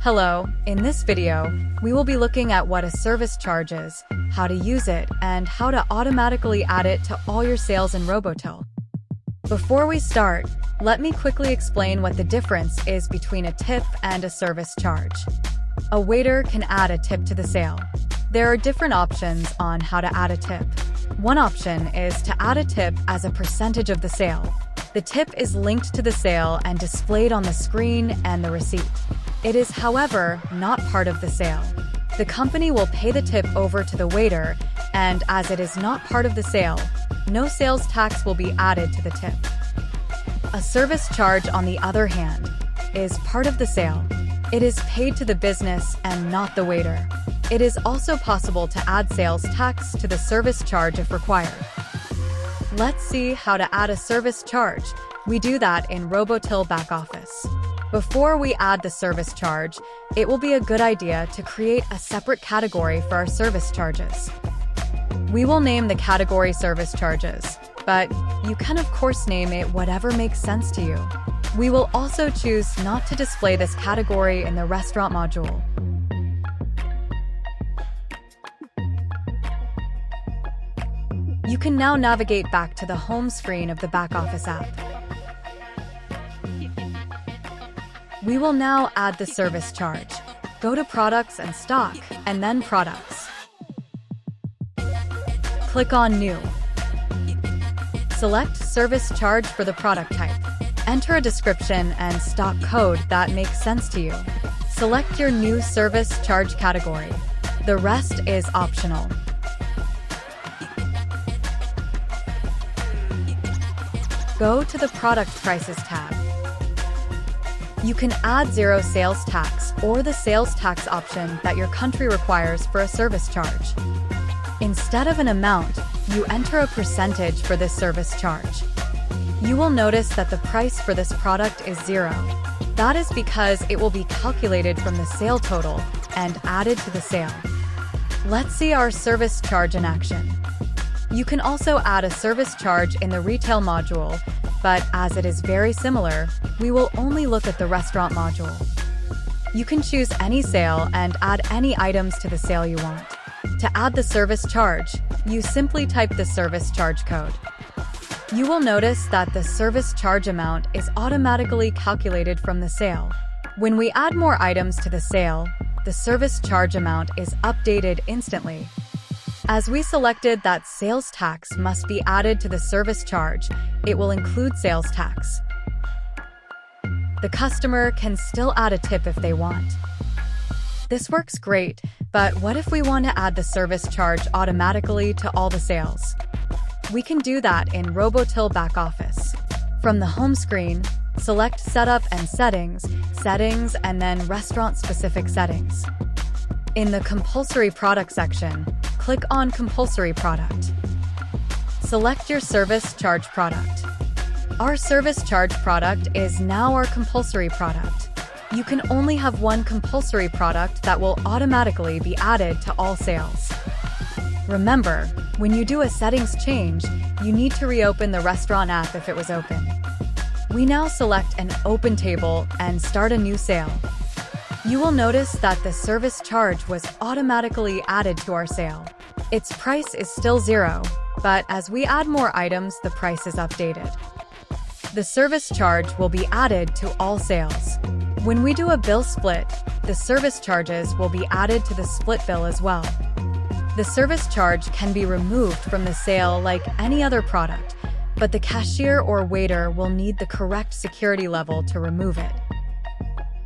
Hello, in this video, we will be looking at what a service charge is, how to use it, and how to automatically add it to all your sales in Robotil. Before we start, let me quickly explain what the difference is between a tip and a service charge. A waiter can add a tip to the sale. There are different options on how to add a tip. One option is to add a tip as a percentage of the sale. The tip is linked to the sale and displayed on the screen and the receipt. It is, however, not part of the sale. The company will pay the tip over to the waiter, and as it is not part of the sale, no sales tax will be added to the tip. A service charge, on the other hand, is part of the sale. It is paid to the business and not the waiter. It is also possible to add sales tax to the service charge if required. Let's see how to add a service charge. We do that in Robotil back office. Before we add the service charge, it will be a good idea to create a separate category for our service charges. We will name the category service charges, but you can of course name it whatever makes sense to you. We will also choose not to display this category in the restaurant module. You can now navigate back to the home screen of the back office app. We will now add the service charge. Go to Products and Stock, and then Products. Click on New. Select Service Charge for the product type. Enter a description and stock code that makes sense to you. Select your new service charge category. The rest is optional. Go to the Product Prices tab. You can add zero sales tax or the sales tax option that your country requires for a service charge. Instead of an amount, you enter a percentage for this service charge. You will notice that the price for this product is zero. That is because it will be calculated from the sale total and added to the sale. Let's see our service charge in action. You can also add a service charge in the retail module, but as it is very similar, we will only look at the restaurant module. You can choose any sale and add any items to the sale you want. To add the service charge, you simply type the service charge code. You will notice that the service charge amount is automatically calculated from the sale. When we add more items to the sale, the service charge amount is updated instantly. As we selected that sales tax must be added to the service charge, it will include sales tax. The customer can still add a tip if they want. This works great, but what if we want to add the service charge automatically to all the sales? We can do that in Robotil back office. From the home screen, select Setup and Settings, and then Restaurant-specific settings. In the Compulsory Product section, click on Compulsory Product. Select your service charge product. Our service charge product is now our compulsory product. You can only have one compulsory product that will automatically be added to all sales. Remember, when you do a settings change, you need to reopen the restaurant app if it was open. We now select an open table and start a new sale. You will notice that the service charge was automatically added to our sale. Its price is still zero, but as we add more items, the price is updated. The service charge will be added to all sales. When we do a bill split, the service charges will be added to the split bill as well. The service charge can be removed from the sale like any other product, but the cashier or waiter will need the correct security level to remove it.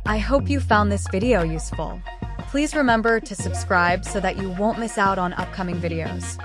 I hope you found this video useful. Please remember to subscribe so that you won't miss out on upcoming videos.